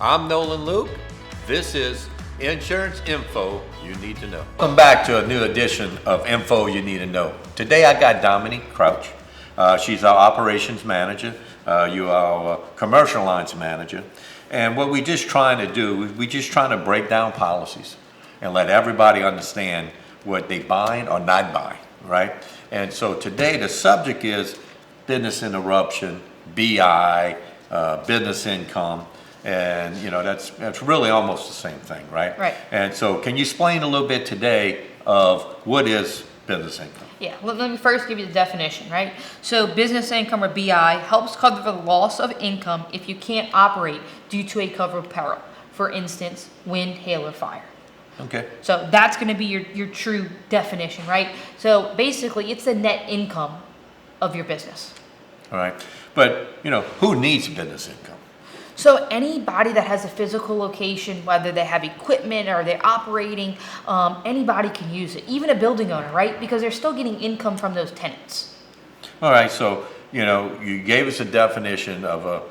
I'm Nolan Luke. This is Insurance Info You Need to Know. Welcome back to a new edition of Info You Need to Know. Today I got Dominique Crouch. She's our operations manager. You are our commercial lines manager. And what we're just trying to do, we're just trying to break down policies and let everybody understand what they buying or not buying, right? And so today the subject is business interruption, BI, business income, and that's really almost the same thing, right? Right. And so can you explain a little bit today of what is business income? Yeah, let me first give you the definition, right? So business income, or BI, helps cover the loss of income if you can't operate due to a covered peril. For instance, wind, hail, or fire. Okay. So that's going to be your true definition, right? So basically, it's the net income of your business. All right. But, who needs business income? So anybody that has a physical location, whether they have equipment or they're operating, anybody can use it, even a building owner, right? Because they're still getting income from those tenants. All right. So, you gave us a definition of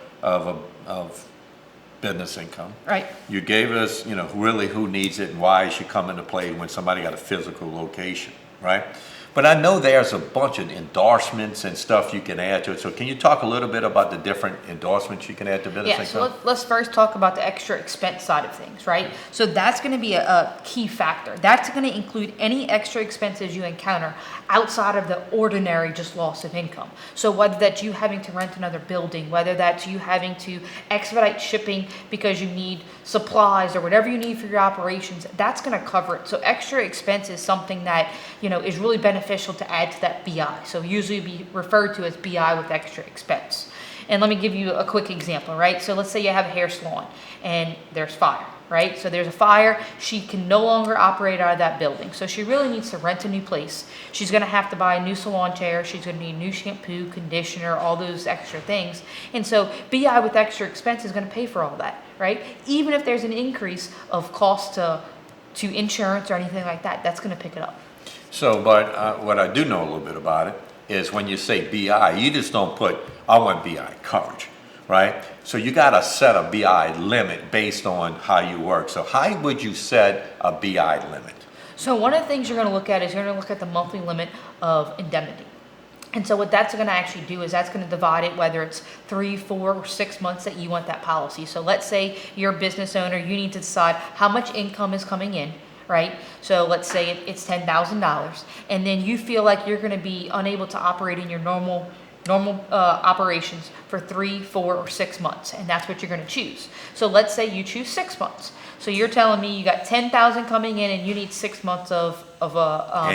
business income. Right. You gave us, really who needs it and why it should come into play when somebody got a physical location, right? But I know there's a bunch of endorsements and stuff you can add to it. So can you talk a little bit about the different endorsements you can add to business income? Yeah, so let's first talk about the extra expense side of things, right? So that's going to be a key factor. That's going to include any extra expenses you encounter outside of the ordinary just loss of income. So whether that's you having to rent another building, whether that's you having to expedite shipping because you need supplies or whatever you need for your operations, that's going to cover it. So extra expense is something that, is really beneficial to add to that BI. So usually be referred to as BI with extra expense. And let me give you a quick example, right? So let's say you have a hair salon and there's fire, right? So there's a fire. She can no longer operate out of that building. So she really needs to rent a new place. She's going to have to buy a new salon chair. She's going to need new shampoo, conditioner, all those extra things. And so BI with extra expense is going to pay for all that, right? Even if there's an increase of cost to insurance or anything like that, that's going to pick it up. So, but what I do know a little bit about it is when you say BI, you just don't put, I want BI coverage, right? So you got to set a BI limit based on how you work. So how would you set a BI limit? So one of the things you're going to look at is you're going to look at the monthly limit of indemnity. And so what that's going to actually do is that's going to divide it, whether it's 3, 4, or 6 months that you want that policy. So let's say you're a business owner, you need to decide how much income is coming in, right? So let's say it's $10,000, and then you feel like you're going to be unable to operate in your normal operations for 3, 4, or 6 months, and that's what you're going to choose. So let's say you choose 6 months. So you're telling me you got $10,000 coming in, and you need 6 months of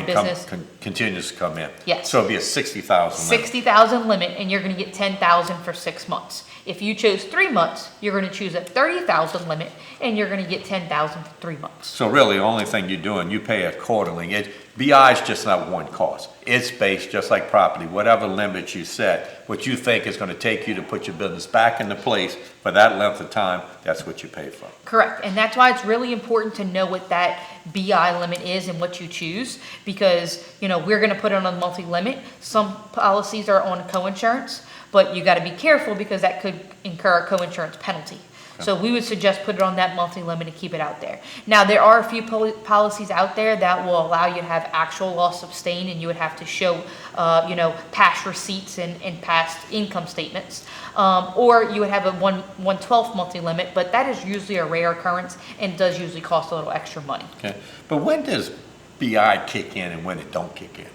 business continues to come in. Yes. So it'd be a $60,000 limit. $60,000 limit, and you're going to get $10,000 for 6 months. If you chose 3 months, you're going to choose a $30,000 limit, and you're going to get $10,000 for 3 months. So really, the only thing you're doing, you pay accordingly. BI is just not one cost. It's based just like property. Whatever limit you set, what you think is going to take you to put your business back into place for that length of time, that's what you pay for. Correct. And that's why it's really important to know what that BI limit is and what you choose, because, we're going to put it on a monthly limit. Some policies are on co-insurance, but you got to be careful because that could incur a co-insurance penalty. So we would suggest put it on that monthly limit and keep it out there. Now, there are a few policies out there that will allow you to have actual loss sustained, and you would have to show, past receipts and past income statements. Or you would have a 1/12 monthly limit, but that is usually a rare occurrence and does usually cost a little extra money. Okay. But when does BI kick in and when it don't kick in?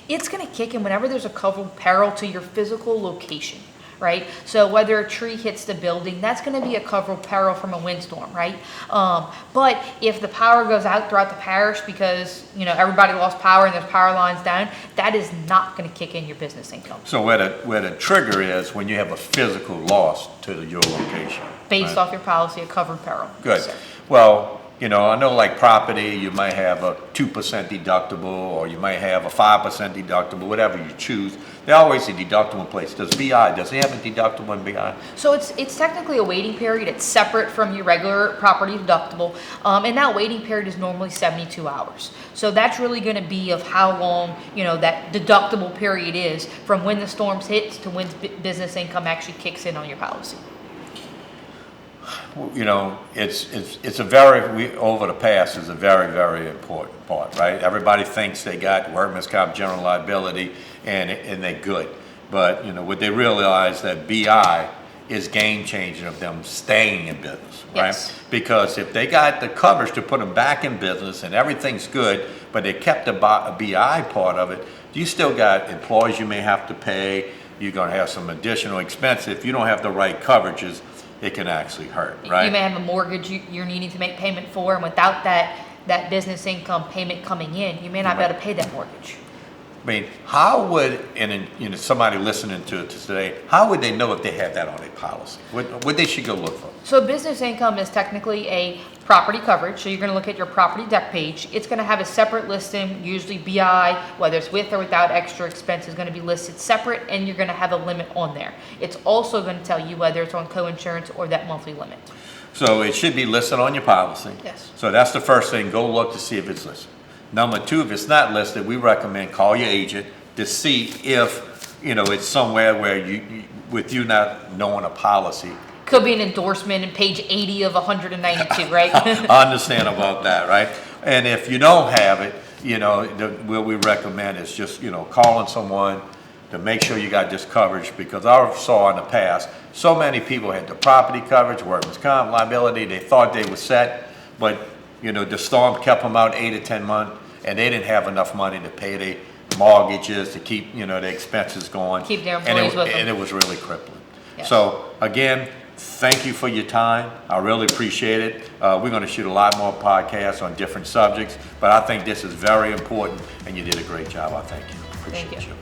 It's going to kick in whenever there's a covered peril to your physical location, right? So whether a tree hits the building, that's going to be a covered peril from a windstorm, right? But if the power goes out throughout the parish because, everybody lost power and there's power lines down, that is not going to kick in your business income. So where the trigger is when you have a physical loss to your location. Based right? off your policy, a covered peril. Good. Yes, Well, I know like property, you might have a 2% deductible, or you might have a 5% deductible, whatever you choose. There's always a deductible in place. Does it have a deductible in BI? So it's technically a waiting period. It's separate from your regular property deductible. And that waiting period is normally 72 hours. So that's really going to be of how long, that deductible period is from when the storms hits to when business income actually kicks in on your policy. you know, it's a very, over the past is a very, very important part, right? Everybody thinks they got workman's comp, general liability, and they're good. But, you know, what they realize that BI is game changing of them staying in business, right? Yes. Because if they got the coverage to put them back in business and everything's good, but they kept the BI part of it, you still got employees you may have to pay. You're going to have some additional expense. If you don't have the right coverages, it can actually hurt, right? You may have a mortgage you're needing to make payment for, and without that business income payment coming in, you may not be able to pay that mortgage. I mean, how would, and you know, somebody listening to it today, how would they know if they have that on their policy? What they should go look for? So business income is technically a property coverage. So you're going to look at your property deck page. It's going to have a separate listing, usually BI, whether it's with or without extra expense, is going to be listed separate, and you're going to have a limit on there. It's also going to tell you whether it's on co-insurance or that monthly limit. So it should be listed on your policy. Yes. So that's the first thing. Go look to see if it's listed. Number two, if it's not listed, we recommend call your agent to see if, you know, it's somewhere where you with you not knowing a policy. Could be an endorsement in page 80 of 192, right? I understand about that, right? And if you don't have it, you know, what we recommend is just, you know, calling someone to make sure you got this coverage, because I saw in the past, so many people had the property coverage, workman's comp, liability, they thought they were set, but, you know, the storm kept them out 8 or 10 months, and they didn't have enough money to pay their mortgages, to keep, you know, the expenses going. Keep their employees with them. And it was really crippling. Yes. So, again, thank you for your time. I really appreciate it. We're going to shoot a lot more podcasts on different subjects, but I think this is very important, and you did a great job. I thank you. Appreciate Thank you. you.